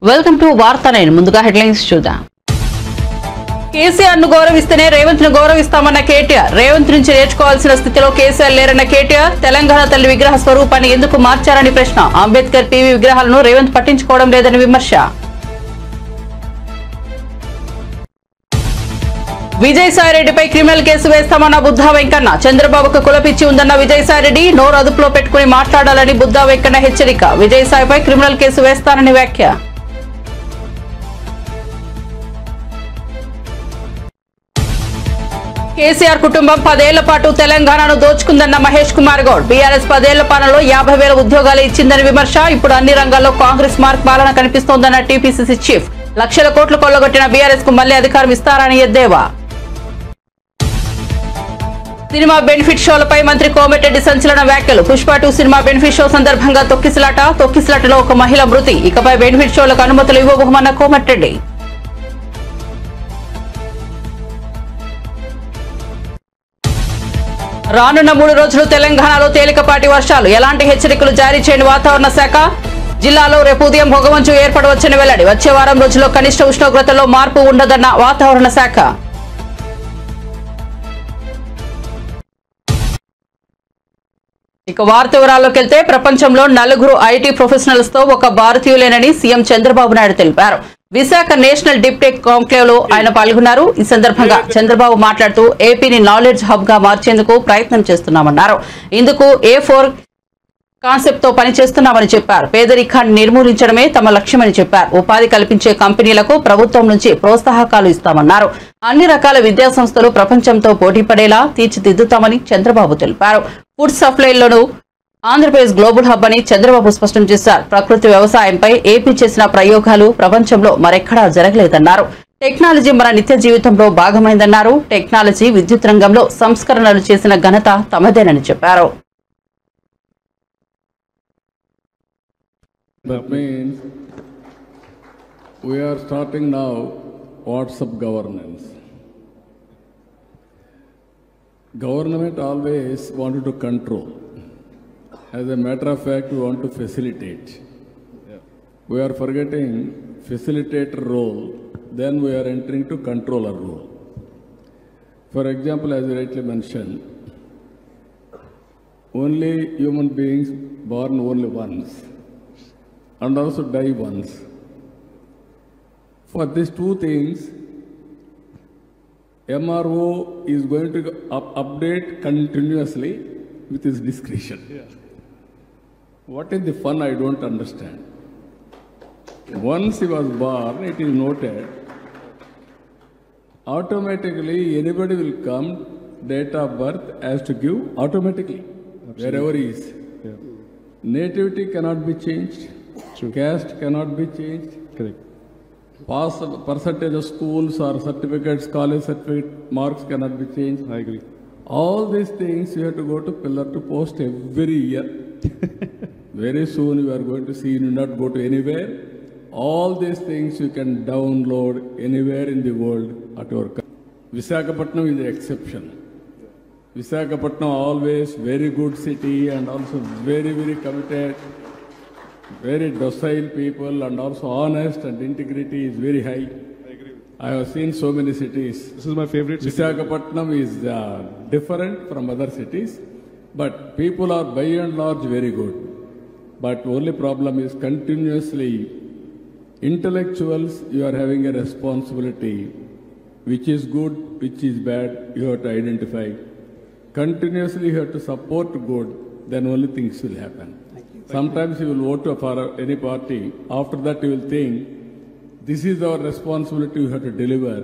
Welcome to వార్తా9 ముందుగా headlines చూద్దాం. కేసీఆర్ ను గౌరవిస్తేనే రేవంత్ ను గౌరవిస్తామన్న కేటీఆర్. రేవంత్ నుంచి నేర్చుకోవాల్సిన స్థితిలో కేసీఆర్ లేరన్న కేటీఆర్. తెలంగాణ తల్లి విగ్రహ స్వరూపాన్ని ఎందుకు మార్చారని ప్రశ్న. అంబేద్కర్ పీవీ విగ్రహాలను రేవంత్ పట్టించుకోవడం లేదని విమర్శ. విజయసాయిరెడ్డిపై క్రిమినల్ కేసు వేస్తామన్న బుద్ధా వెంకన్న. చంద్రబాబుకు కులపిచ్చి ఉందన్న విజయసాయిరెడ్డి. నోరు అదుపులో పెట్టుకుని మాట్లాడాలని బుద్ధా వెంకన్న హెచ్చరిక. విజయసాయిపై క్రిమినల్ కేసు వేస్తానని వ్యాఖ్య. కేసీఆర్ కుటుంబం 10 ఏళ్ల పాటు తెలంగాణను దోచుకుందన్న మహేష్ కుమార్ గౌడ్. బీఆర్ఎస్ 10 ఏళ్ల పాలనలో 50,000 ఉద్యోగాలు ఇచ్చిందని విమర్శ. ఇప్పుడు అన్ని రంగాల్లో కాంగ్రెస్ మార్క్ పాలన కనిపిస్తోందన్న టీపీసీసీ చీఫ్. లక్షల కోట్లు కొల్లగొట్టిన బీఆర్ఎస్ కు మళ్లీ అధికారం ఇస్తారని ఎద్దేవా. సినిమా బెనిఫిట్ షోలపై మంత్రి కోమటిరెడ్డి సంచలన వ్యాఖ్యలు. పుష్ప 2 సినిమా బెనిఫిట్ షో సందర్భంగా తొక్కిసలాటలో ఒక మహిళ మృతి. ఇకపై బెనిఫిట్ షోలకు అనుమతులు ఇవ్వబోమన్న కోమటిరెడ్డి. రానున్న 3 రోజులు తెలంగాణలో తేలికపాటి వర్షాలు. ఎలాంటి హెచ్చరికలు జారీ చేయని వాతావరణ శాఖ. జిల్లాలో రేపు ఉదయం పొగమంచు ఏర్పడవచ్చని వెల్లడి. వచ్చే వారం రోజుల్లో కనిష్ట ఉష్ణోగ్రతలో మార్పు ఉండదన్న వాతావరణ శాఖ. ఇక వార్త వివరాల్లోకి వెళ్తే, ప్రపంచంలో 4 ఐటీ ప్రొఫెషనల్స్ తో ఒక భారతీయులేనని సీఎం చంద్రబాబు నాయుడు తెలిపారు. విశాఖ నేషనల్ డిప్టెక్ కాంక్లేవ్ లో ఆయన పాల్గొన్నారు. ఈ సందర్భంగా చంద్రబాబు మాట్లాడుతూ ఏపీని నాలెడ్జ్ హబ్ గా మార్చేందుకు ప్రయత్నం చేస్తున్నామన్నారు. ఇందుకు A4 కాన్సెప్ట్ తో పనిచేస్తున్నామని చెప్పారు. పేదరికాన్ని నిర్మూలించడమే తమ లక్ష్యమని చెప్పారు. ఉపాధి కల్పించే కంపెనీలకు ప్రభుత్వం నుంచి ప్రోత్సాహకాలు ఇస్తామన్నారు. అన్ని రకాల విద్యా సంస్థలు ప్రపంచంతో పోటీ పడేలా తీర్చిదిద్దుతామని చంద్రబాబు తెలిపారు. ఫుడ్ సప్లైలోనూ ఆంధ్రప్రదేశ్ గ్లోబల్ హబ్ అని చంద్రబాబు స్పష్టం చేశారు. ప్రకృతి వ్యవసాయంపై ఏపీ చేసిన ప్రయోగాలు ప్రపంచంలో మరెక్కడా జరగలేదన్నారు. టెక్నాలజీ మన నిత్య జీవితంలో భాగమైందన్నారు. టెక్నాలజీ, విద్యుత్ రంగంలో సంస్కరణలు చేసిన ఘనత తమదేనని చెప్పారు. That means we are starting now WhatsApp governance. Government always wanted to control. As a matter of fact, we want to facilitate. We are forgetting facilitator role, then we are entering to controller role. For example, as you rightly mentioned, only human beings born only once and also die once. For these two things, MRO is going to update continuously with his discretion. What is the fun? I don't understand. Once he was born, it is noted, automatically anybody will come, date of birth has to give automatically. Absolutely. Wherever he is. Yeah. Nativity cannot be changed. True. Caste cannot be changed. Correct. Pass percentage of schools or certificates, college certificate marks cannot be changed. I agree. All these things you have to go to pillar to post every year. Very soon you are going to see, you will not go to anywhere. All these things you can download anywhere in the world at your country. Visakhapatnam is the exception. Visakhapatnam always very good city and also very, very committed, very docile people and also honest and integrity is very high. I agree. I have seen so many cities. This is my favorite city. Visakhapatnam is different from other cities, but people are by and large very good. But only problem is continuously intellectuals, you are having a responsibility. Which is good, which is bad, you have to identify. Continuously you have to support good, then only things will happen. Sometimes you will vote for any party. After that you will think, this is our responsibility, you have to deliver,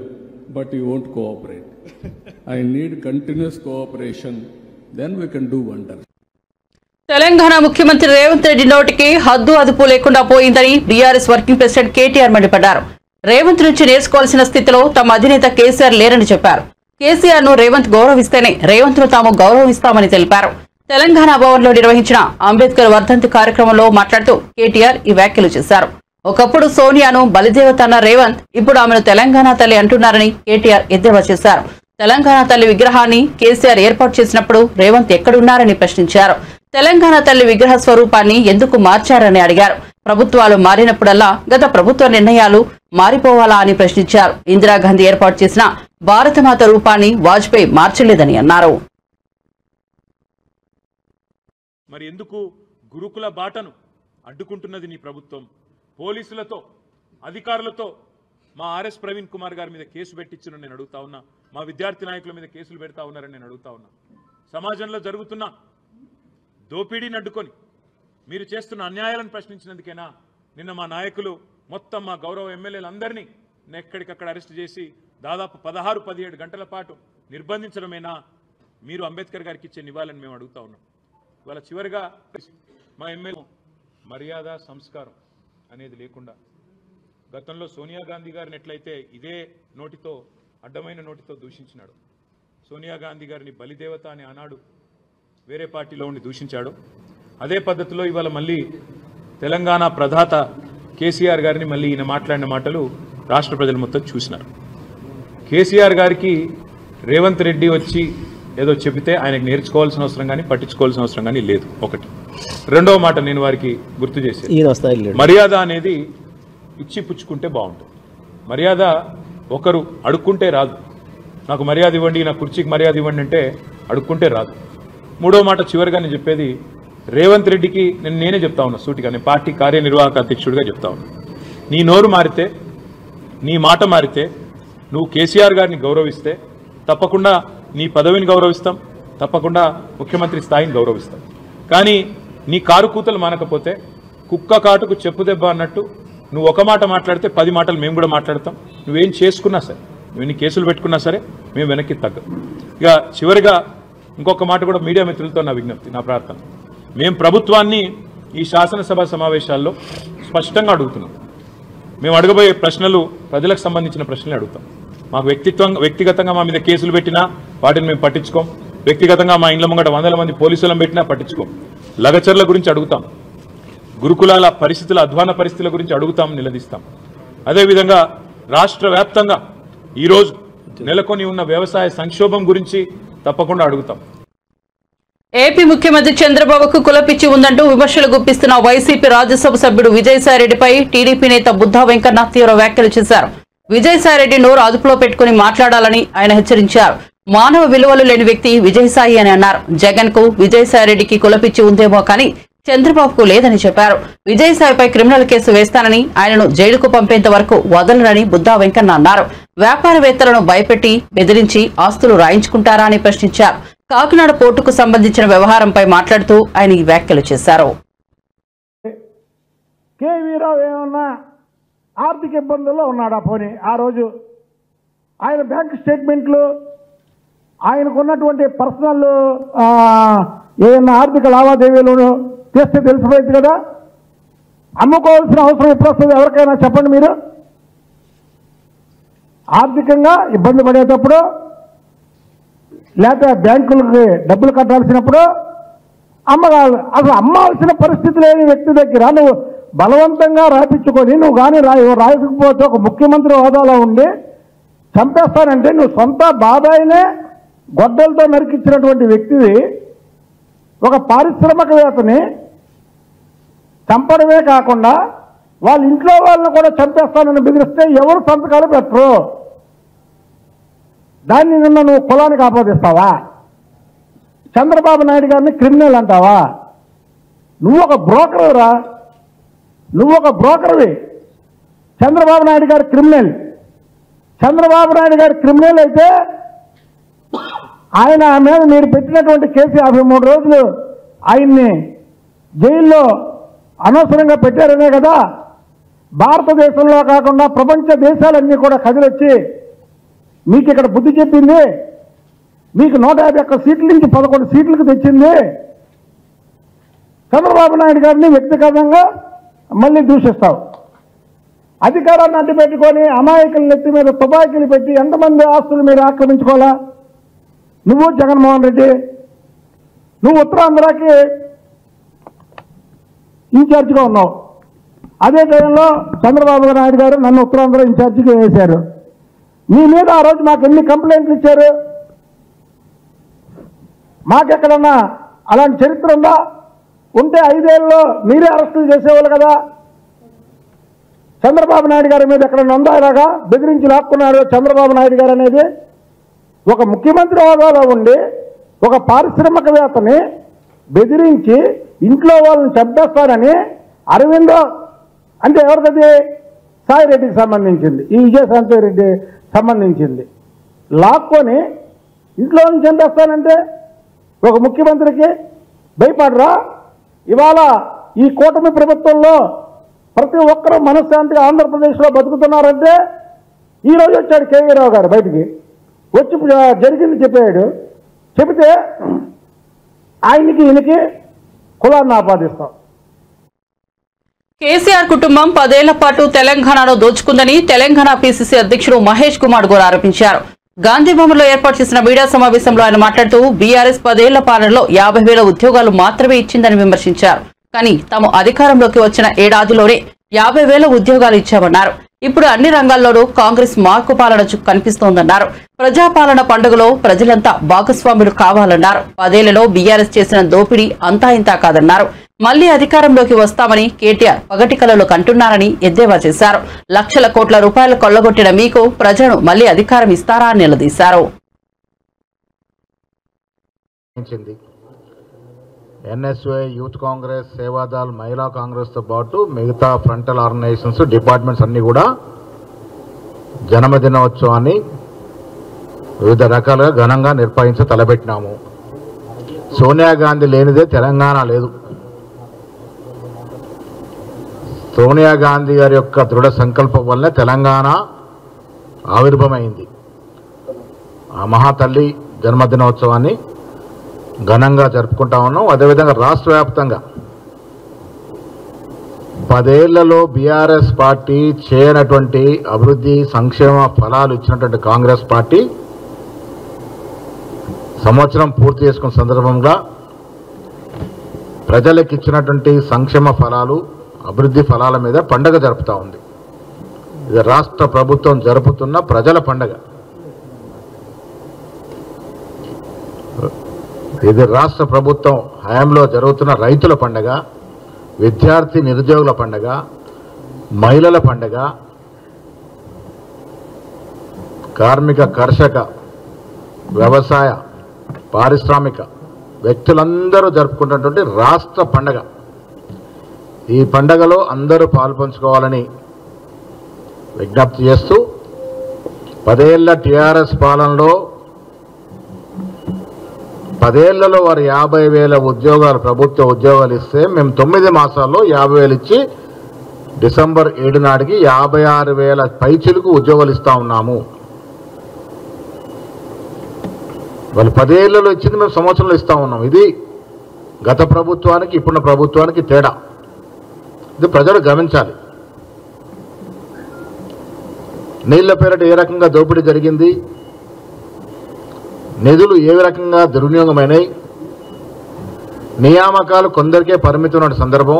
but you won't cooperate. I need continuous cooperation, then we can do wonders. Telangana ముఖ్యమంత్రి రేవంత్ రెడ్డి నోటికి హద్దు అదుపు లేకుండా పోయిందని BRS working president KTR మండిపడ్డారు. రేవంత్ నుంచి నేర్చుకోవాల్సిన స్థితిలో తమ అధినేత కేసీఆర్ లేరని చెప్పారు. కేసీఆర్ ను రేవంత్ గౌరవిస్తేనే రేవంత్ ను తాము గౌరవిస్తామని తెలిపారు. తెలంగాణ భవన్ లో నిర్వహించిన అంబేద్కర్ వర్ధంతి కార్యక్రమంలో మాట్లాడుతూ కేటీఆర్ ఈ వ్యాఖ్యలు చేశారు. ఒకప్పుడు సోనియాను బలిదేవత అన్న రేవంత్ ఇప్పుడు ఆమెను తెలంగాణ తల్లి అంటున్నారని కేటీఆర్ ఎద్దేవా చేశారు. తెలంగాణ తల్లి విగ్రహాన్ని కేసీఆర్ ఏర్పాటు చేసినప్పుడు రేవంత్ ఎక్కడున్నారని ప్రశ్నించారు. తెలంగాణ తల్లి విగ్రహ స్వరూపాన్ని ఎందుకు మార్చారని అడిగారు. ప్రభుత్వాలు మారినప్పుడల్లా గత ప్రభుత్వ నిర్ణయాలు మారిపోవాలా అని ప్రశ్నించారు. ఇందిరాగాంధీ ఏర్పాటు చేసిన భారతమాత రూపాన్ని వాజ్పేయి మార్చలేదని అన్నారు. మరి ఎందుకు గురుకుల బాటను అడ్డుకుంటున్నది నీ ప్రభుత్వం? పోలీసులతో అధికారులతో మా ఆర్ఎస్ ప్రవీణ్ కుమార్ గారి మీద కేసు పెట్టించిన నేను అడుగుతా ఉన్నా. మా విద్యార్థి నాయకుల మీద కేసులు పెడతా ఉన్నారని నేను అడుగుతా ఉన్నా. సమాజంలో జరుగుతున్న దోపిడీని అడ్డుకొని మీరు చేస్తున్న అన్యాయాలను ప్రశ్నించినందుకేనా నిన్న మా నాయకులు మొత్తం మా గౌరవ ఎమ్మెల్యేలందరినీ ఎక్కడికక్కడ అరెస్ట్ చేసి దాదాపు 16-17 గంటల పాటు నిర్బంధించడమేనా మీరు అంబేద్కర్ గారికి ఇచ్చే నివాళని మేము అడుగుతా ఉన్నాం. ఇవాళ చివరిగా మా ఎమ్మెల్యే మర్యాద సంస్కారం అనేది లేకుండా గతంలో సోనియా గాంధీ గారిని ఎట్లయితే ఇదే నోటితో అడ్డమైన నోటితో దూషించినాడు, సోనియా గాంధీ గారిని బలిదేవత అని ఆనాడు వేరే పార్టీలో ఉండి దూషించాడు, అదే పద్ధతిలో ఇవాళ మళ్ళీ తెలంగాణ ప్రధాత కేసీఆర్ గారిని మళ్ళీ ఈయన మాట్లాడిన మాటలు రాష్ట్ర ప్రజలు మొత్తం చూసినారు. కేసీఆర్ గారికి రేవంత్ రెడ్డి వచ్చి ఏదో చెబితే ఆయనకు నేర్చుకోవాల్సిన అవసరం కానీ పట్టించుకోవాల్సిన అవసరం కానీ లేదు. ఒకటి. రెండవ మాట నేను వారికి గుర్తు చేసేది, మర్యాద అనేది ఇచ్చి పుచ్చుకుంటే బాగుంటుంది. మర్యాద ఒకరు అడుక్కుంటే రాదు. నాకు మర్యాద ఇవ్వండి, నా కుర్చీకి మర్యాద ఇవ్వండి అంటే అడుక్కుంటే రాదు. మూడో మాట చివరిగా నేను చెప్పేది, రేవంత్ రెడ్డికి నేనే చెప్తా ఉన్నా సూటిగా, నేను పార్టీ కార్యనిర్వాహక అధ్యక్షుడిగా చెప్తా ఉన్నా, నీ నోరు మారితే, నీ మాట మారితే, నువ్వు కేసీఆర్ గారిని గౌరవిస్తే తప్పకుండా నీ పదవిని గౌరవిస్తాం, తప్పకుండా ముఖ్యమంత్రి స్థాయిని గౌరవిస్తాం. కానీ నీ కారు కూతలు మానకపోతే కుక్క కాటుకు చెప్పు దెబ్బ అన్నట్టు నువ్వు ఒక మాట మాట్లాడితే 10 మాటలు మేము కూడా మాట్లాడతాం. నువ్వేం చేసుకున్నా సరే, నువ్వెన్ని కేసులు పెట్టుకున్నా సరే మేము వెనక్కి తగ్గం. ఇక చివరిగా ఇంకొక మాట కూడా మీడియా మిత్రులతో నా విజ్ఞప్తి, నా ప్రార్థన, మేము ప్రభుత్వాన్ని ఈ శాసనసభ సమావేశాల్లో స్పష్టంగా అడుగుతున్నాం. మేము అడగబోయే ప్రశ్నలు ప్రజలకు సంబంధించిన ప్రశ్నలు అడుగుతాం. మాకు వ్యక్తిగతంగా మా మీద కేసులు పెట్టినా వాటిని మేము పట్టించుకోం. వ్యక్తిగతంగా మా ఇండ్ల ముంగట 100 మంది పోలీసులను పెట్టినా పట్టించుకోం. లగచర్ల గురించి అడుగుతాం, గురుకులాల పరిస్థితుల అధ్వాన పరిస్థితుల గురించి అడుగుతాం, నిలదీస్తాం. అదేవిధంగా రాష్ట్ర వ్యాప్తంగా ఈరోజు నెలకొని ఉన్న వ్యవసాయ సంక్షోభం గురించి తప్పకుండా అడుగుతాం. ఏపీ ముఖ్యమంత్రి చంద్రబాబుకు కులపిచ్చి ఉందంటూ విమర్శలు గుప్పిస్తున్న వైసీపీ రాజ్యసభ సభ్యుడు విజయసాయిరెడ్డిపై టీడీపీ నేత బుద్ధా వెంకన్న తీవ్ర వ్యాఖ్యలు చేశారు. విజయసాయిరెడ్డి నోరు అదుపులో పెట్టుకుని మాట్లాడాలని ఆయన హెచ్చరించారు. మానవ విలువలు లేని వ్యక్తి విజయసాయి అని అన్నారు. జగన్ కు విజయసాయిరెడ్డికి కులపిచ్చి ఉందేమో కానీ చంద్రబాబుకు లేదని చెప్పారు. విజయసాయిపై క్రిమినల్ కేసు వేస్తానని, ఆయనను జైలుకు పంపేంత వరకు వదలరని బుద్ధా వెంకన్న అన్నారు. వ్యాపారవేత్తలను భయపెట్టి బెదిరించి ఆస్తులు రాయించుకుంటారా అని ప్రశ్నించారు. కాకినాడ పోర్టుకు సంబంధించిన వ్యవహారంపై మాట్లాడుతూ ఆయన ఈ వ్యాఖ్యలు చేశారు. ఆర్థిక ఇబ్బందుల్లో ఉన్నాడు. పోనీ ఆ రోజు ఆయన బ్యాంక్ స్టేట్మెంట్లు, ఆయనకున్నటువంటి పర్సనల్ ఏదైనా ఆర్థిక లావాదేవీలు చేస్తే తెలిసిపోయింది కదా. అమ్ముకోవాల్సిన అవసరం ఎప్పుడు వస్తుంది ఎవరికైనా చెప్పండి మీరు. ఆర్థికంగా ఇబ్బంది పడేటప్పుడు, లేకపోతే బ్యాంకులకి డబ్బులు కట్టాల్సినప్పుడు అమ్మగారు, అసలు అమ్మాల్సిన పరిస్థితి లేని వ్యక్తి దగ్గర నువ్వు బలవంతంగా రాయించుకొని నువ్వు కానీ రాయకపోతే ఒక ముఖ్యమంత్రి హోదాలో ఉండి చంపేస్తానంటే నువ్వు సొంత బాబాయినే గొడ్డలతో నరికించినటువంటి వ్యక్తివి ఒక పారిశ్రామికవేత్తని చంపడమే కాకుండా వాళ్ళ ఇంట్లో వాళ్ళని కూడా చంపేస్తానని బెదిరిస్తే ఎవరు సంతకాలు పెట్టరు. దాన్ని నిన్న నువ్వు కులానికి ఆపాదిస్తావా? చంద్రబాబు నాయుడు గారిని క్రిమినల్ అంటావా? నువ్వు ఒక బ్రోకర్రా, నువ్వు ఒక బ్రోకర్వి. చంద్రబాబు నాయుడు గారు క్రిమినల్. చంద్రబాబు నాయుడు గారు క్రిమినల్ అయితే ఆయన మీద మీరు పెట్టినటువంటి కేసు 53 రోజులు ఆయన్ని జైల్లో అనవసరంగా పెట్టారనే కదా భారతదేశంలో కాకుండా ప్రపంచ దేశాలన్నీ కూడా కదిలొచ్చి మీకు ఇక్కడ బుద్ధి చెప్పింది. మీకు 151 సీట్ల నుంచి 11 సీట్లకు తెచ్చింది. చంద్రబాబు నాయుడు గారిని వ్యక్తిగతంగా మళ్ళీ దూషిస్తావు. అధికారాన్ని అడ్డుపెట్టుకొని అమాయకుల నెత్తి మీద తుపాకీలు పెట్టి ఎంతమంది ఆస్తులు మీరు ఆక్రమించుకోవాలా? నువ్వు జగన్మోహన్ రెడ్డి, నువ్వు ఉత్తరాంధ్రకి ఇన్ఛార్జిగా ఉన్నావు. అదే టైంలో చంద్రబాబు నాయుడు గారు నన్ను ఉత్తరాంధ్ర ఇన్ఛార్జిగా వేశారు. మీ మీద ఆ రోజు మాకు ఎన్ని కంప్లైంట్లు ఇచ్చారు? మాకెక్కడన్నా అలాంటి చరిత్ర ఉందా? ఉంటే 5 ఏళ్ళలో మీరే అరెస్టులు చేసేవాళ్ళు కదా. చంద్రబాబు నాయుడు గారి మీద ఎక్కడ నొందాయిలాగా బెదిరించి లాక్కున్నాడు చంద్రబాబు నాయుడు గారు అనేది. ఒక ముఖ్యమంత్రి హోదాలో ఉండి ఒక పారిశ్రామికవేత్తని బెదిరించి ఇంట్లో వాళ్ళని చంపేస్తారని అరవిందో అంటే ఎవరికది సాయిరెడ్డికి సంబంధించింది, ఈ విజయశాంతి రెడ్డి సంబంధించింది, లాక్కొని ఇంట్లో నుంచి చంపేస్తానంటే ఒక ముఖ్యమంత్రికి భయపడరా? ఇవాళ ఈ కూటమి ప్రభుత్వంలో ప్రతి ఒక్కరూ మనశ్శాంతిగా ఆంధ్రప్రదేశ్లో బతుకుతున్నారంటే ఈరోజు వచ్చాడు కేవీ రావు గారు బయటికి వచ్చి జరిగింది చెప్పాడు. చెబితే ఆయనకి ఈయనకి కులాన్ని ఆపాదిస్తాం. కేసీఆర్ కుటుంబం 10 ఏళ్ల పాటు తెలంగాణను దోచుకుందని తెలంగాణ పీసీసీ అధ్యక్షుడు మహేష్ కుమార్ గౌడ్ ఆరోపించారు. గాంధీభవన్లో ఏర్పాటు చేసిన మీడియా సమావేశంలో ఆయన మాట్లాడుతూ బీఆర్ఎస్ 10 ఏళ్ల పాలనలో 50,000 ఉద్యోగాలు మాత్రమే ఇచ్చిందని విమర్శించారు. కానీ తాము అధికారంలోకి వచ్చిన ఏడాదిలోనే 50,000 ఉద్యోగాలు ఇచ్చామన్నారు. ఇప్పుడు అన్ని రంగాల్లోనూ కాంగ్రెస్ మార్కు పాలన కనిపిస్తోందన్నారు. ప్రజాపాలన పండుగలో ప్రజలంతా భాగస్వాములు కావాలన్నారు. 10 ఏళ్లలో బీఆర్ఎస్ చేసిన దోపిడీ అంతా ఇంతా కాదన్నారు. మళ్లీ అధికారంలోకి వస్తామని కేటీఆర్ పగటి కలలు కంటున్నారని ఎద్దేవా చేశారు. లక్షల కోట్ల రూపాయలు కొల్లగొట్టిన మీకు ప్రజలను మళ్లీ అధికారం ఇస్తారా అని నిలదీశారు. ఎన్ఎస్వై, యూత్ కాంగ్రెస్, సేవాదల్, మహిళా కాంగ్రెస్తో పాటు మిగతా ఫ్రంటల్ ఆర్గనైజేషన్స్, డిపార్ట్మెంట్స్ అన్నీ కూడా జన్మదినోత్సవాన్ని వివిధ రకాలుగా ఘనంగా నిర్వహించి తలపెట్టినాము. సోనియా గాంధీ లేనిదే తెలంగాణ లేదు. సోనియా గాంధీ గారి యొక్క దృఢ సంకల్పం వల్లనే తెలంగాణ ఆవిర్భమైంది. ఆ మహాతల్లి జన్మదినోత్సవాన్ని ఘనంగా జరుపుకుంటా ఉన్నాం. అదేవిధంగా రాష్ట్ర వ్యాప్తంగా 10 ఏళ్లలో బీఆర్ఎస్ పార్టీ చేయనటువంటి అభివృద్ధి సంక్షేమ ఫలాలు ఇచ్చినటువంటి కాంగ్రెస్ పార్టీ సంవత్సరం పూర్తి చేసుకున్న సందర్భంగా ప్రజలకు ఇచ్చినటువంటి సంక్షేమ ఫలాలు, అభివృద్ధి ఫలాల మీద పండగ జరుపుతూ ఉంది. ఇది రాష్ట్ర ప్రభుత్వం జరుపుతున్న ప్రజల పండగ. ఇది రాష్ట్ర ప్రభుత్వం హయాంలో జరుగుతున్న రైతుల పండగ, విద్యార్థి నిరుద్యోగుల పండగ, మహిళల పండగ, కార్మిక, కర్షక, వ్యవసాయ, పారిశ్రామిక వ్యక్తులందరూ జరుపుకున్నటువంటి రాష్ట్ర పండగ. ఈ పండగలో అందరూ పాల్పంచుకోవాలని విజ్ఞప్తి చేస్తూ 10 ఏళ్ల టీఆర్ఎస్ పాలనలో 10 ఏళ్లలో వారు 50,000 ఉద్యోగాలు, ప్రభుత్వ ఉద్యోగాలు ఇస్తే మేము 9 మాసాల్లో 50,000 ఇచ్చి డిసెంబర్ 7 నాటికి 56,000 పైచిలకు ఉద్యోగాలు ఇస్తా ఉన్నాము. వాళ్ళు 10 ఏళ్లలో ఇచ్చింది మేము సంవత్సరంలో ఇస్తా ఉన్నాం. ఇది గత ప్రభుత్వానికి ఇప్పుడున్న ప్రభుత్వానికి తేడా. ఇది ప్రజలు గమనించాలి. నీళ్ల పేరిట ఏ రకంగా దోపిడీ జరిగింది, నిధులు ఏ రకంగా దుర్వినియోగమైనాయి, నియామకాలు కొందరికే పరిమితమైన సందర్భం.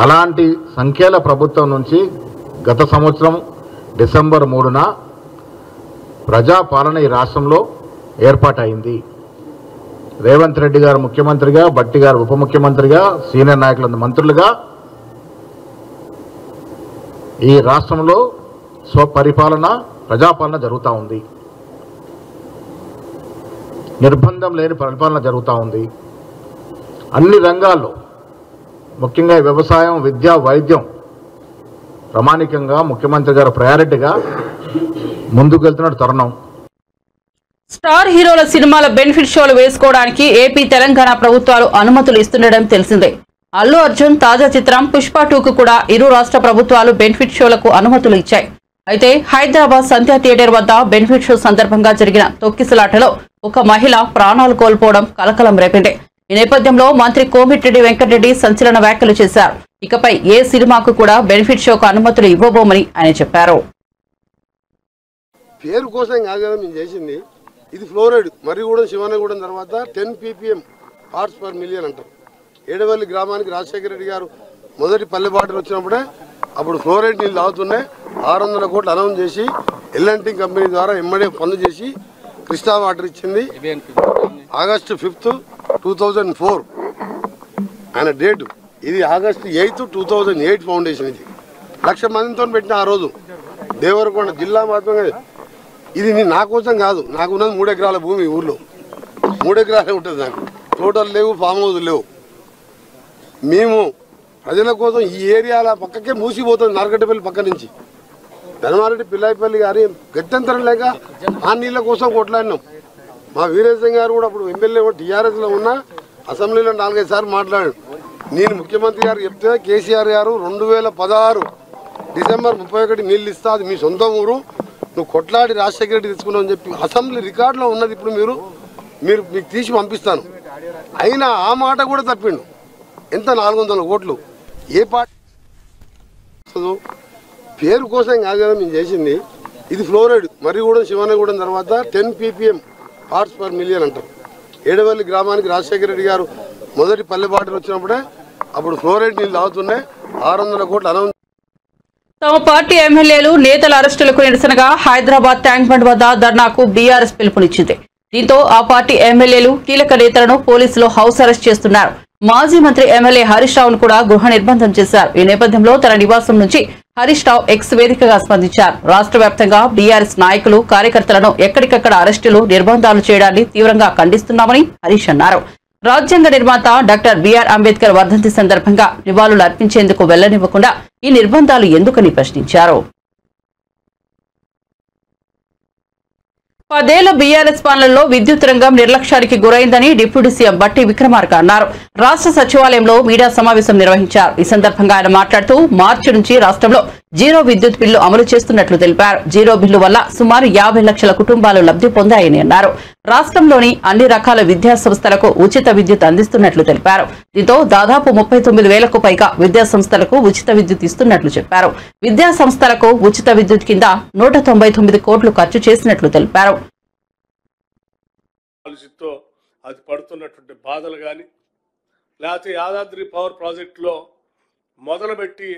అలాంటి సంఖ్యల ప్రభుత్వం నుంచి గత సంవత్సరం డిసెంబర్ 3న ప్రజాపాలన ఈ రాష్ట్రంలో ఏర్పాటైంది. రేవంత్ రెడ్డి గారు ముఖ్యమంత్రిగా, భట్టి గారు ఉప ముఖ్యమంత్రిగా, సీనియర్ నాయకులందరూ మంత్రులుగా ఈ రాష్ట్రంలో స్వపరిపాలన, ప్రజాపాలన జరుగుతూ ఉంది. నిర్బంధం లేని పరిపాలన జరుగుతూ ఉంది. అన్ని రంగాల్లో, ముఖ్యంగా వ్యవసాయం, విద్య, వైద్యం ప్రామాణికంగా ముఖ్యమంత్రి గారు ప్రయారిటీగా ముందుకు వెళ్తున్న తరుణం. స్టార్ హీరోల సినిమాల బెనిఫిట్ షోలు వేసుకోవడానికి ఏపీ, తెలంగాణ ప్రభుత్వాలు అనుమతులు ఇస్తుండడం తెలిసిందే. అల్లు అర్జున్ తాజా చిత్రం పుష్ప 2కు కూడా ఇరు రాష్ట్ర ప్రభుత్వాలు బెనిఫిట్ షోలకు అనుమతులు ఇచ్చాయి. అయితే హైదరాబాద్ సంధ్యా థియేటర్ వద్ద బెనిఫిట్ షో సందర్భంగా జరిగిన తొక్కిసలాటలో ఒక మహిళ ప్రాణాలు కోల్పోవడం కలకలం రేపింది. ఈ నేపథ్యంలో మంత్రి కోమిటిరెడ్డి వెంకటరెడ్డి సంచలన వ్యాఖ్యలు చేశారు. ఇకపై ఏ సినిమాకు కూడా బెనిఫిట్ షోకు అనుమతులు ఇవ్వబోమని ఆయన చెప్పారు. పేరు కోసం కాదు కదా మేము చేసింది. ఇది ఫ్లోరైడ్ మర్రిగూడెం, శివనగూడెం తర్వాత 10 ppm పార్ట్స్ పర్ మిలియన్ అంటారు. ఏడవల్లి గ్రామానికి రాజశేఖర రెడ్డి గారు మొదటి పల్లె బాటలు వచ్చినప్పుడే అప్పుడు ఫ్లోరైడ్ నీళ్ళు తాగుతున్నాయి. 600 కోట్లు అనౌన్స్ చేసి ఎల్ఎన్టీ కంపెనీ ద్వారా ఎమ్మడే పనులు చేసి కృష్ణా వాటర్ ఇచ్చింది. ఆగస్టు 5, 2004 ఆయన డేటు. ఇది ఆగస్టు 8, 2008 ఫౌండేషన్. ఇది 1,00,000 మందితో పెట్టిన ఆ రోజు దేవరకొండ జిల్లా మాత్రమే. ఇది నా కోసం కాదు, నాకున్నది 3 ఎకరాల భూమి ఊర్లో, 3 ఎకరాలే ఉంటుంది నాకు. తోటలు లేవు, ఫామ్ హౌస్ లేవు. మేము ప్రజల కోసం ఈ ఏరియాల పక్కకే మూసిపోతుంది, నార్కట్టపల్లి పక్క నుంచి. ధర్మారెడ్డి పిల్లాయిపల్లి గారి గత్యంతరం లేక ఆ నీళ్ళ కోసం కొట్లాడినాం. మా వీరేశం గారు కూడా అప్పుడు ఎమ్మెల్యే టీఆర్ఎస్లో ఉన్న అసెంబ్లీలో 4-5 సార్లు మాట్లాడాడు. నేను ముఖ్యమంత్రి గారు చెప్తే కేసీఆర్ గారు 2016 డిసెంబర్ 31 నీళ్ళు ఇస్తా, అది మీ సొంత ఊరు, నువ్వు కొట్లాడి రాజశేఖర రెడ్డి తెచ్చుకున్నావు అని చెప్పి అసెంబ్లీ రికార్డులో ఉన్నది. ఇప్పుడు మీకు తీసి పంపిస్తాను. అయినా ఆ మాట కూడా తప్పిండు. ఎంత 400 కోట్లు ఏ పార్టీ పేరు కోసం కాదు కదా మేము చేసింది. ఇది ఫ్లోరైడ్ మర్రిగూడెం శివనగూడెం తర్వాత 10 ppm పార్ట్స్ పర్ మిలియన్ అంటారు. ఏడవల్లి గ్రామానికి రాజశేఖర రెడ్డి గారు మొదటి పల్లె బాటలు వచ్చినప్పుడే అప్పుడు ఫ్లోరైడ్ నీళ్ళు తాగుతున్నాయి. 600 కోట్లు అనౌన్స్. తమ పార్టీ ఎమ్మెల్యేలు నేతల అరెస్టులకు నిరసనగా హైదరాబాద్ ట్యాంక్ బండ్ వద్ద ధర్నాకు బీఆర్ఎస్ పిలుపునిచ్చింది. దీంతో ఆ పార్టీ ఎమ్మెల్యేలు కీలక నేతలను పోలీసులు హౌస్ అరెస్ట్ చేస్తున్నారు. మాజీ మంత్రి ఎమ్మెల్యే హరీష్ రావును కూడా గృహ నిర్బంధం చేశారు. ఈ నేపథ్యంలో తన నివాసం నుంచి హరీష్ రావు ఎక్స్ వేదికగా స్పందించారు. రాష్ట్ర వ్యాప్తంగా బీఆర్ఎస్ నాయకులు కార్యకర్తలను ఎక్కడికక్కడ అరెస్టులు నిర్బంధాలు చేయడాన్ని తీవ్రంగా ఖండిస్తున్నామని హరీష్ అన్నారు. రాజ్యాంగ నిర్మాత డాక్టర్ బిఆర్ అంబేద్కర్ వర్ధంతి సందర్భంగా నివాళులు అర్పించేందుకు వెళ్లనివ్వకుండా ఈ నిర్బంధాలు ఎందుకని ప్రశ్నించారు. 10 ఏళ్ల బీఆర్ఎస్ పాలనలో విద్యుత్ రంగం నిర్లక్ష్యానికి గురైందని డిప్యూటీ సీఎం బట్టి విక్రమార్క అన్నారు. రాష్ట్ర సచివాలయంలో మీడియా సమావేశం నిర్వహించారు. ఈ సందర్భంగా ఆయన మాట్లాడుతూ మార్చి నుంచి రాష్ట్రంలో జీరో విద్యుత్ బిల్లు అమలు చేస్తున్నట్లు తెలిపారు. జీరో బిల్లు వల్ల సుమారు 50 లక్షల కుటుంబాలు లబ్ధి పొందాయని అన్నారు. రాష్ట్రంలోని అన్ని రకాల విద్యా సంస్థలకు ఉచిత విద్యుత్ అందిస్తున్నట్లు తెలిపారు. దీంతో దాదాపు 39,000కు పైగా విద్యా సంస్థలకు ఉచిత విద్యుత్ ఇస్తున్నట్లు చెప్పారు. విద్యా సంస్థలకు ఉచిత విద్యుత్ కింద 199 కోట్లు ఖర్చు చేసినట్లు తెలిపారు. అది పడుతున్నటువంటి బాధలు కానీ, లేకపోతే యాదాద్రి పవర్ ప్రాజెక్టులో మొదలుపెట్టి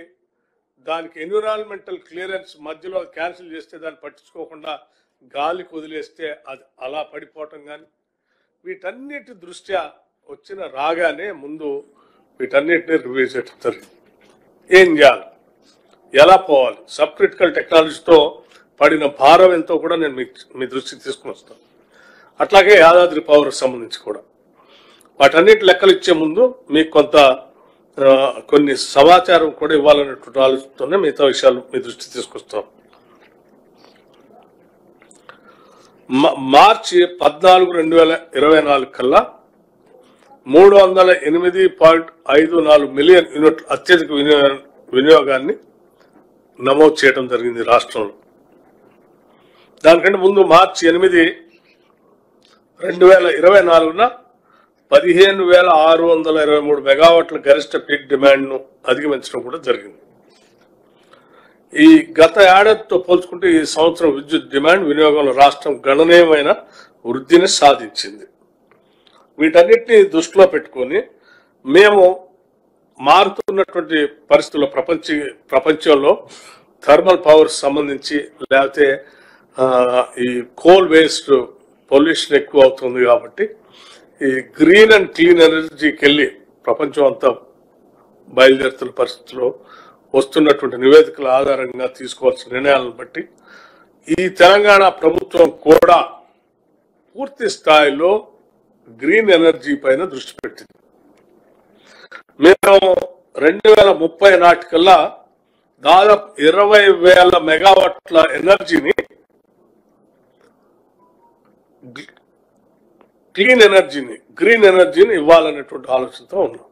దానికి ఎన్విరాన్మెంటల్ క్లియరెన్స్ మధ్యలో క్యాన్సిల్ చేస్తే దాన్ని పట్టించుకోకుండా గాలికి వదిలేస్తే అది అలా పడిపోవటం కానీ, వీటన్నిటి దృష్ట్యా వచ్చిన రాగానే ముందు వీటన్నిటిని రివ్యూ చేయడం జరిగింది. ఏం చేయాలి, ఎలా పోవాలి, సబ్ క్రిటికల్ టెక్నాలజీతో పడిన భారం ఎంతో కూడా నేను మీ దృష్టికి తీసుకుని వస్తాను. అట్లాగే యాదాద్రి పవర్ సంబంధించి కూడా వాటన్నిటి లెక్కలు ఇచ్చే ముందు మీకు కొన్ని సమాచారం కూడా ఇవ్వాలనేటువంటి ఆలోచనతోనే మిగతా విషయాలు మీ దృష్టి తీసుకొస్తాం. మార్చి 14, 2024 కల్లా 308.54 మిలియన్ యూనిట్లు అత్యధిక వినియోగాన్ని నమోదు చేయడం జరిగింది రాష్ట్రంలో. దానికంటే ముందు మార్చి 8, 2024న 15,623 మెగావాట్ల గరిష్ట పీక్ డిమాండ్ను అధిగమించడం కూడా జరిగింది. ఈ గత ఏడాదితో పోల్చుకుంటే ఈ సంవత్సరం విద్యుత్ డిమాండ్ వినియోగంలో రాష్ట్రం గణనీయమైన వృద్ధిని సాధించింది. వీటన్నిటిని దృష్టిలో పెట్టుకొని మేము మారుతున్నటువంటి పరిస్థితుల్లో ప్రపంచంలో థర్మల్ పవర్ సంబంధించి లేకపోతే ఈ కోల్ వేస్ట్ పొల్యూషన్ ఎక్కువ అవుతుంది కాబట్టి ఈ గ్రీన్ అండ్ క్లీన్ ఎనర్జీకి వెళ్ళి ప్రపంచం అంతా బయలుదేరుతున్న పరిస్థితుల్లో వస్తున్నటువంటి నివేదికల ఆధారంగా తీసుకోవాల్సిన నిర్ణయాలను బట్టి ఈ తెలంగాణ ప్రభుత్వం కూడా పూర్తి స్థాయిలో గ్రీన్ ఎనర్జీ పైన దృష్టి పెట్టింది. మేము 2030 నాటికల్లా దాదాపు 20,000 మెగావాట్ల ఎనర్జీని గ్రీన్ ఎనర్జీని ఇవ్వాలనేటువంటి ఆలోచనతో ఉన్నాం.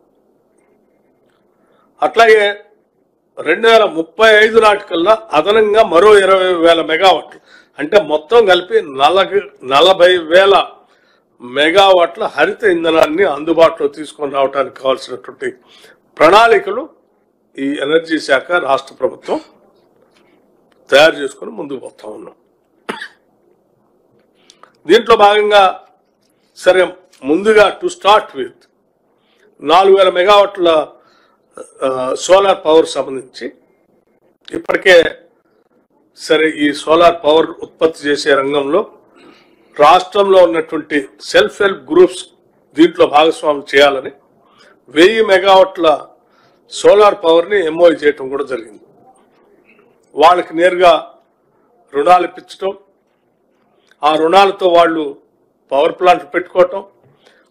అట్లాగే 2035 నాటికల్లా అదనంగా మరో 20,000 మెగావాట్లు, అంటే మొత్తం కలిపి 40,000 మెగావాట్ల హరిత ఇంధనాన్ని అందుబాటులో తీసుకొని రావడానికి కావాల్సినటువంటి ప్రణాళికలు ఈ ఎనర్జీ శాఖ రాష్ట్ర ప్రభుత్వం తయారు చేసుకుని ముందుకు పోతా ఉన్నాం. దీంట్లో భాగంగా సరే ముందుగా టు స్టార్ట్ విత్ 4,000 మెగావాట్ల సోలార్ పవర్ సంబంధించి ఇప్పటికే సరే ఈ సోలార్ పవర్ ఉత్పత్తి చేసే రంగంలో రాష్ట్రంలో ఉన్నటువంటి సెల్ఫ్ హెల్ప్ గ్రూప్స్ దీంట్లో భాగస్వామ్యం చేయాలని 1000 మెగావాట్ల సోలార్ పవర్ని ఎంఓయూ చేయటం కూడా జరిగింది. వాళ్ళకి నేరుగా రుణాలు ఇప్పించడం, ఆ రుణాలతో వాళ్ళు పవర్ ప్లాంట్ పెట్టుకోవటం,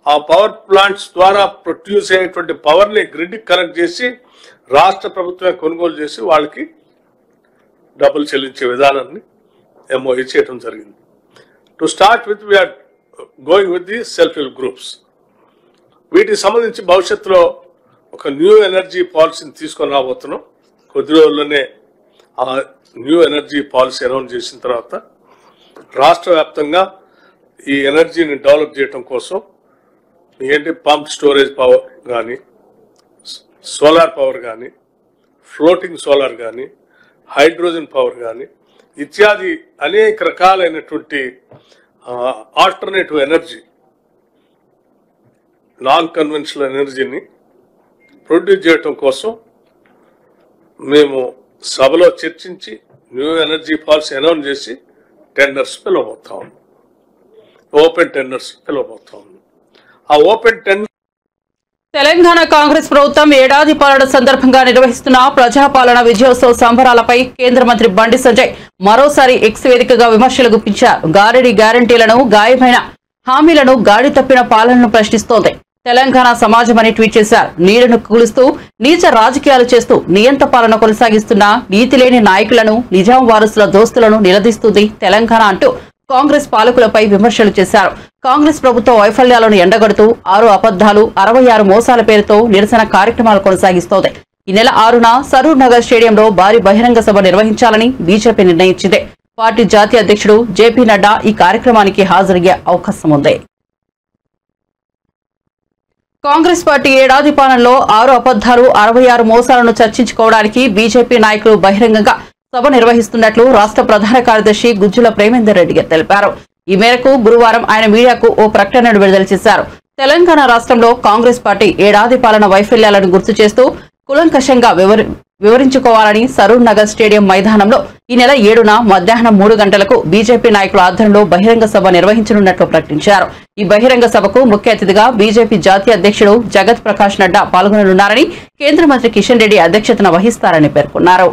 ఆ పవర్ ప్లాంట్స్ ద్వారా ప్రొడ్యూస్ అయ్యేటువంటి పవర్ని గ్రిడ్కి కనెక్ట్ చేసి రాష్ట్ర ప్రభుత్వమే కొనుగోలు చేసి వాళ్ళకి డబ్బులు చెల్లించే విధానాన్ని ఎంఓఈ చేయడం జరిగింది. To start with we're going with the self help groups. వీటికి సంబంధించి భవిష్యత్తులో ఒక న్యూ ఎనర్జీ పాలసీని తీసుకొని రాబోతున్నాం. కొద్ది రోజుల్లోనే ఆ న్యూ ఎనర్జీ పాలసీ అనౌన్స్ చేసిన తర్వాత రాష్ట్ర వ్యాప్తంగా ఈ ఎనర్జీని డెవలప్ చేయడం కోసం ఏంటి పంప్ స్టోరేజ్ పవర్ కానీ, సోలార్ పవర్ కానీ, ఫ్లోటింగ్ సోలార్ కానీ, హైడ్రోజన్ పవర్ కానీ ఇత్యాది అనేక రకాలైనటువంటి ఆల్టర్నేటివ్ ఎనర్జీ, నాన్ కన్వెన్షనల్ ఎనర్జీని ప్రొడ్యూస్ చేయటం కోసం మేము సభలో చర్చించి న్యూ ఎనర్జీ పాలసీ అనౌన్స్ చేసి టెండర్స్ పిలవబోతా ఉన్నాం. ఓపెన్ టెండర్స్ పిలవబోతా ఉన్నాం. ఆ ఓపెన్ టెండర్ తెలంగాణ కాంగ్రెస్ ప్రభుత్వం ఏడాది పాలన సందర్భంగా నిర్వహిస్తున్న ప్రజాపాలన విజయోత్సవ సంబరాలపై కేంద్ర మంత్రి బండి సంజయ్ మరోసారి ఎక్స్ వేదికగా విమర్శలు గుప్పించారు. గారడీ గ్యారంటీలను, గాయమైన హామీలను, గాడి తప్పిన పాలనను ప్రశ్నిస్తోంది తెలంగాణ సమాజం అని ట్వీట్ చేశారు. నీడను కూలుస్తూ నీచ రాజకీయాలు చేస్తూ నియంత పాలన కొనసాగిస్తున్న నీతిలేని నాయకులను, నిజాం వారసుల దోస్తులను నిలదీస్తుంది తెలంగాణ అంటూ కాంగ్రెస్ పాలకులపై విమర్శలు చేశారు. కాంగ్రెస్ ప్రభుత్వ వైఫల్యాలను ఎండగడుతూ 6 అబద్దాలు 66 మోసాల పేరుతో నిరసన కార్యక్రమాలు కొనసాగిస్తోంది. ఈ నెల 6న సరూర్ నగర్ స్టేడియంలో భారీ బహిరంగ సభ నిర్వహించాలని బీజేపీ నిర్ణయించింది. పార్టీ జాతీయ అధ్యక్షుడు జేపీ నడ్డా ఈ కార్యక్రమానికి హాజరయ్యే అవకాశం ఉంది. కాంగ్రెస్ పార్టీ ఏడాది పాలనలో 6 అబద్దాలు 66 మోసాలను చర్చించుకోవడానికి బీజేపీ నాయకులు బహిరంగంగా సభ నిర్వహిస్తున్నట్లు రాష్ట్ర ప్రధాన కార్యదర్శి గుజ్జుల ప్రేమేందర్ రెడ్డి తెలిపారు. ఈ మేరకు గురువారం ఆయన మీడియాకు ఓ ప్రకటనను విడుదల చేశారు. తెలంగాణ రాష్ట్రంలో కాంగ్రెస్ పార్టీ ఏడాది పాలన వైఫల్యాలను గుర్తు చేస్తూ కులంకషంగా వివరించుకోవాలని సరూర్ నగర్ స్టేడియం మైదానంలో ఈ నెల 7న మధ్యాహ్నం 3 గంటలకు బీజేపీ నాయకుల ఆధ్వర్యంలో బహిరంగ సభ నిర్వహించనున్నట్లు ప్రకటించారు. ఈ బహిరంగ సభకు ముఖ్య అతిథిగా బీజేపీ జాతీయ అధ్యక్షుడు జగత్ ప్రకాష్ నడ్డా పాల్గొననున్నారని, కేంద్ర మంత్రి కిషన్ రెడ్డి అధ్యక్షతన వహిస్తారని పేర్కొన్నారు.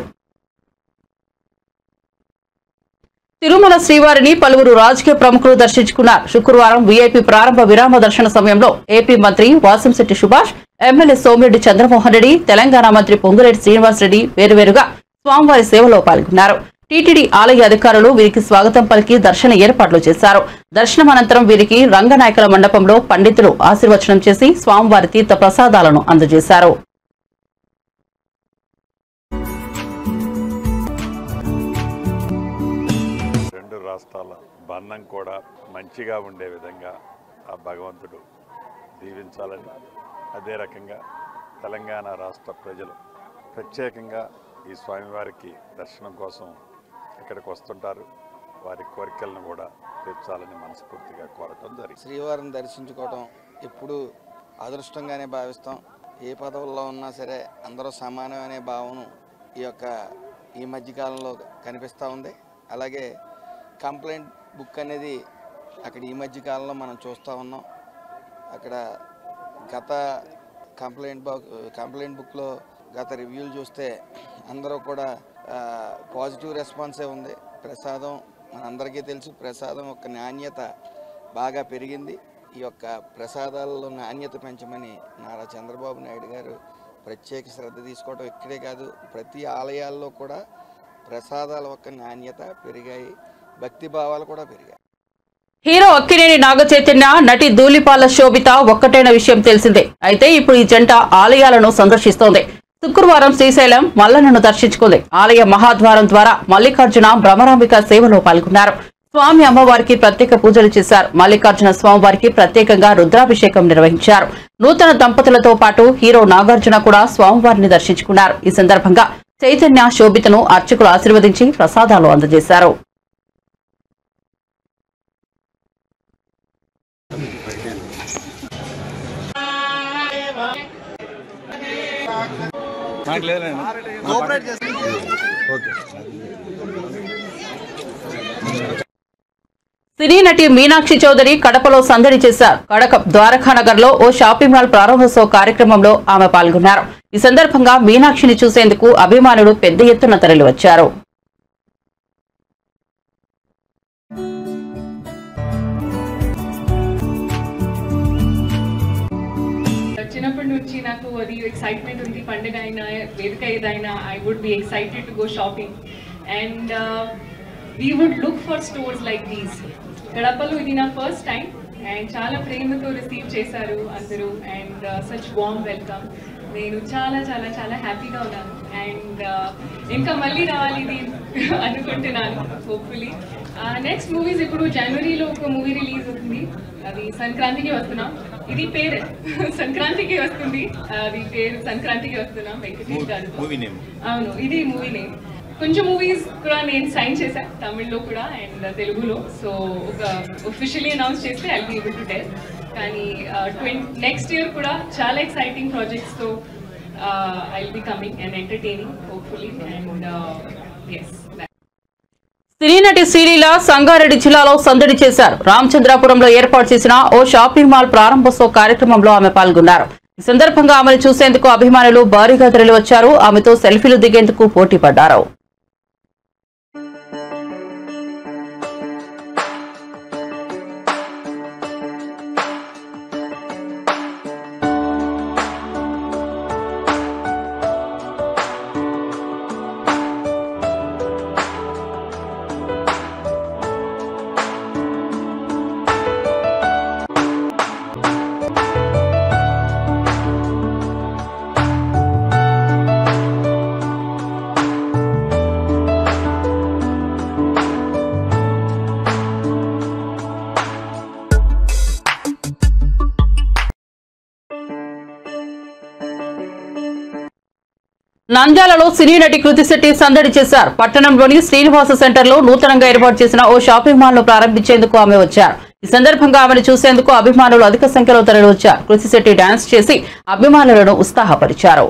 తిరుమల శ్రీవారిని పలువురు రాజకీయ ప్రముఖులు దర్శించుకున్నారు. శుక్రవారం వీఐపీ ప్రారంభ విరామ దర్శన సమయంలో ఏపీ మంత్రి వాసంశెట్టి సుభాష్, ఎమ్మెల్యే సోమిరెడ్డి చంద్రమోహన్ రెడ్డి, తెలంగాణ మంత్రి పొంగులేటి శ్రీనివాసరెడ్డి వేరువేరుగా స్వామివారి సేవలో పాల్గొన్నారు. టీటీడీ ఆలయ అధికారులు వీరికి స్వాగతం పలికి దర్శన ఏర్పాట్లు చేశారు. దర్శనం అనంతరం వీరికి రంగనాయకుల మండపంలో పండితులు ఆశీర్వచనం చేసి స్వామివారి తీర్థ ప్రసాదాలను అందజేశారు. రాష్ట్రాల బంధం కూడా మంచిగా ఉండే విధంగా ఆ భగవంతుడు దీవించాలని, అదే రకంగా తెలంగాణ రాష్ట్ర ప్రజలు ప్రత్యేకంగా ఈ స్వామివారికి దర్శనం కోసం ఇక్కడికి వస్తుంటారు. వారి కోరికలను కూడా తీర్చాలని మనస్ఫూర్తిగా కోరటం జరిగింది. శ్రీవారిని దర్శించుకోవడం ఎప్పుడు అదృష్టంగానే భావిస్తాం. ఏ పదవుల్లో ఉన్నా సరే అందరూ సమానం అనే భావన ఈ మధ్యకాలంలో కనిపిస్తూ ఉంది. అలాగే కంప్లైంట్ బుక్ అనేది అక్కడ ఈ మధ్య కాలంలో మనం చూస్తూ ఉన్నాం. అక్కడ గత కంప్లైంట్ బుక్లో గత రివ్యూలు చూస్తే అందరూ కూడా పాజిటివ్ రెస్పాన్సే ఉంది. ప్రసాదం మనందరికీ తెలుసు, ప్రసాదం యొక్క నాణ్యత బాగా పెరిగింది. ఈ యొక్క ప్రసాదాలలో నాణ్యత పెంచమని నారా చంద్రబాబు నాయుడు గారు ప్రత్యేక శ్రద్ధ తీసుకోవడం ఇక్కడే కాదు, ప్రతి ఆలయాల్లో కూడా ప్రసాదాల యొక్క నాణ్యత పెరిగాయి, భక్తి భావాలు కూడా పెరిగాయి. హీరో అక్కినేని నాగ చైతన్య, నటి ధూళిపాల శోభిత ఒక్కటైన విషయం తెలిసిందే. అయితే ఇప్పుడు ఈ జంట ఆలయాలను సందర్శిస్తోంది. శుక్రవారం శ్రీశైలం మల్లన్నను దర్శించుకుంది. ఆలయ మహాద్వారం ద్వారా మల్లికార్జున భ్రమరాంబిక సేవలో పాల్గొన్నారు. స్వామి అమ్మవారికి ప్రత్యేక పూజలు చేశారు. మల్లికార్జున స్వామివారికి ప్రత్యేకంగా రుద్రాభిషేకం నిర్వహించారు. నూతన దంపతులతో పాటు హీరో నాగార్జున కూడా స్వామివారిని దర్శించుకున్నారు. ఈ సందర్భంగా చైతన్య, శోభితను అర్చకులు ఆశీర్వదించి ప్రసాదాలు అందజేశారు. సినీ నటి మీనాక్షి చౌదరి కడపలో సందడి చేశారు. ద్వారకానగర్ లో ఓ షాపింగ్ మాల్ ప్రారంభోత్సవ కార్యక్రమంలో ఆమె పాల్గొన్నారు. ఈ సందర్భంగా మీనాక్షిని చూసేందుకు అభిమానులు పెద్ద ఎత్తున తరలివచ్చారు. ఏదికైనా I would be excited to go shopping and we would look for stores like these. Kadapallu idi na first time and చాలా ప్రేమతో రిసీవ్ చేశారు అందరూ and such warm welcome. నేను చాలా చాలా చాలా హ్యాపీగా ఉన్నాను అండ్ ఇంకా మళ్ళీ రావాలి ఇది అనుకుంటున్నాను హోప్ఫుల్లీ. నెక్స్ట్ మూవీస్ ఇప్పుడు జనవరిలో ఒక మూవీ రిలీజ్ అవుతుంది, అది సంక్రాంతికి వస్తున్నాం. ఇది పేరు సంక్రాంతికి వస్తుంది, అది పేరు సంక్రాంతికి వస్తున్నాం వెంకటేష్ గారు. అవును, ఇది మూవీ నేమ్. కొంచెం మూవీస్ కూడా నేను సైన్ చేశాను తమిళ్లో కూడా అండ్ తెలుగులో. సో ఒక ఒఫిషియలీ అనౌన్స్ చేస్తే I will be able to tell. కానీ నెక్స్ట్ ఇయర్ కూడా చాలా ఎక్సైటింగ్ ప్రాజెక్ట్స్తో I will be coming and entertaining hopefully and yes. సినీ నటి శ్రీలీల సంగారెడ్డి జిల్లాలో సందడి చేశారు. రామచంద్రాపురంలో ఏర్పాటు చేసిన ఓ షాపింగ్ మాల్ ప్రారంభోత్సవ కార్యక్రమంలో ఆమె పాల్గొన్నారు. ఈ సందర్భంగా ఆమెను చూసేందుకు అభిమానులు భారీగా తరలివచ్చారు. ఆమెతో సెల్ఫీలు దిగేందుకు పోటీ పడ్డారు. నంద్యాలలో సినీ నటి కృతి శెట్టి సందడి చేశారు. పట్టణంలోని శ్రీనివాస సెంటర్ లో నూతనంగా ఏర్పాటు చేసిన ఓ షాపింగ్ మాల్ ను ప్రారంభించేందుకు ఆమె వచ్చారు. ఈ సందర్భంగా ఆమెను చూసేందుకు అభిమానులు అధిక సంఖ్యలో తరలివచ్చారు. కృతి శెట్టి డాన్స్ చేసి అభిమానులను ఉత్సాహపరిచారు.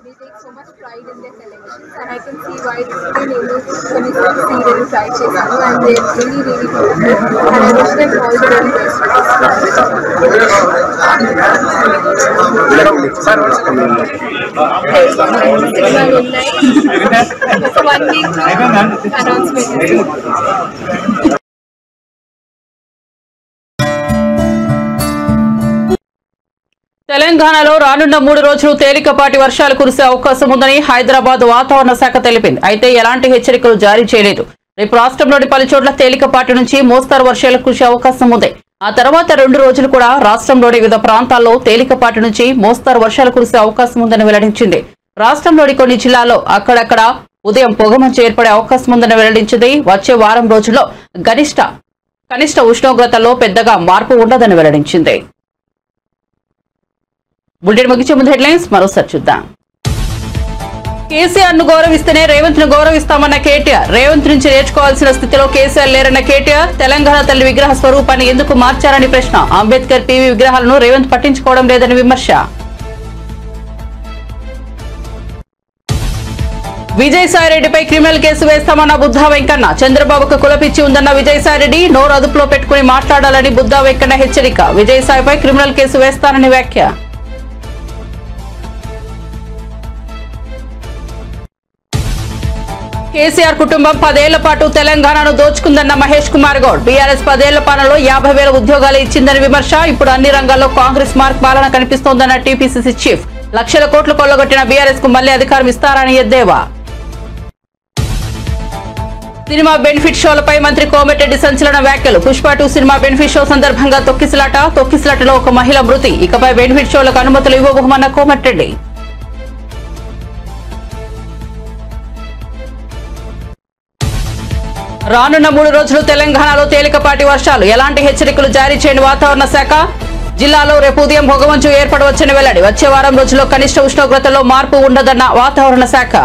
They take so much pride in their collections and I can see why they've been able to see really pride chasing and they're really beautiful and I wish them all the very best. It's 1 week announcement. తెలంగాణలో రానున్న 3 రోజులు తేలికపాటి వర్షాలు కురిసే అవకాశం ఉందని హైదరాబాద్ వాతావరణ శాఖ తెలిపింది. అయితే ఎలాంటి హెచ్చరికలు జారీ చేయలేదు. రేపు రాష్ట్రంలోని పలు చోట్ల తేలికపాటి నుంచి మోస్తరు వర్షాలు కురిసే అవకాశం ఉంది. ఆ తర్వాత 2 రోజులు కూడా రాష్ట్రంలోని వివిధ ప్రాంతాల్లో తేలికపాటి నుంచి మోస్తరు వర్షాలు కురిసే అవకాశం ఉందని వెల్లడించింది. రాష్ట్రంలోని కొన్ని జిల్లాల్లో అక్కడక్కడ ఉదయం పొగమంచు ఏర్పడే అవకాశం ఉందని వెల్లడించింది. వచ్చే వారం రోజుల్లో కనిష్ట ఉష్ణోగ్రతల్లో పెద్దగా మార్పు ఉండదని వెల్లడించింది. బులెటిన్ ముగించే ముందు హెడ్లైన్స్ మరోసారి చూద్దాం. కేసీఆర్ ను గౌరవిస్తేనే రేవంత్ ను గౌరవిస్తామన్న కేటీఆర్. రేవంత్ నుంచి నేర్చుకోవాల్సిన స్థితిలో కేసీఆర్ లేరన్న కేటీఆర్. తెలంగాణ తల్లి విగ్రహ స్వరూపాన్ని ఎందుకు మార్చారని ప్రశ్న. అంబేద్కర్ పీవీ విగ్రహాలను రేవంత్ పట్టించుకోవడం లేదని విమర్శ. విజయసాయిరెడ్డిపై క్రిమినల్ కేసు వేస్తామన్న బుద్ధా వెంకన్న. చంద్రబాబుకు కులపిచ్చి ఉందన్న విజయసాయిరెడ్డి. నోరు అదుపులో పెట్టుకుని మాట్లాడాలని బుద్ధా వెంకన్న హెచ్చరిక. విజయసాయిపై క్రిమినల్ కేసు వేస్తానని వ్యాఖ్య. కేసీఆర్ కుటుంబం 10 ఏళ్ల పాటు తెలంగాణను దోచుకుందన్న మహేష్ కుమార్ గౌడ్. బీఆర్ఎస్ 10 ఏళ్ల పాలనలో 50,000 ఉద్యోగాలు ఇచ్చిందని విమర్శ. ఇప్పుడు అన్ని రంగాల్లో కాంగ్రెస్ మార్క్ పాలన కనిపిస్తోందన్న టీపీసీసీ చీఫ్. లక్షల కోట్లు కొల్లగొట్టిన బీఆర్ఎస్ కు మళ్లీ అధికారం ఇస్తారని ఎద్దేవా. సినిమా బెనిఫిట్ షోలపై మంత్రి కోమటిరెడ్డి సంచలన వ్యాఖ్యలు. పుష్ప 2 సినిమా బెనిఫిట్ షో సందర్భంగా తొక్కిసలాటలో ఒక మహిళ మృతి. ఇకపై బెనిఫిట్ షోలకు అనుమతులు ఇవ్వబోమన్న కోమటిరెడ్డి. రానున్న 3 రోజులు తెలంగాణలో తేలికపాటి వర్షాలు. ఎలాంటి హెచ్చరికలు జారీ చేయని వాతావరణ శాఖ. జిల్లాలో రేపు ఉదయం పొగమంచు ఏర్పడవచ్చని వెల్లడి. వచ్చే వారం రోజుల్లో కనిష్ట ఉష్ణోగ్రతలో మార్పు ఉండదన్న వాతావరణ శాఖ.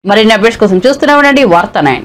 మరిన్ని అప్డేట్స్ కోసం చూస్తూనే ఉండండి వార్త 9.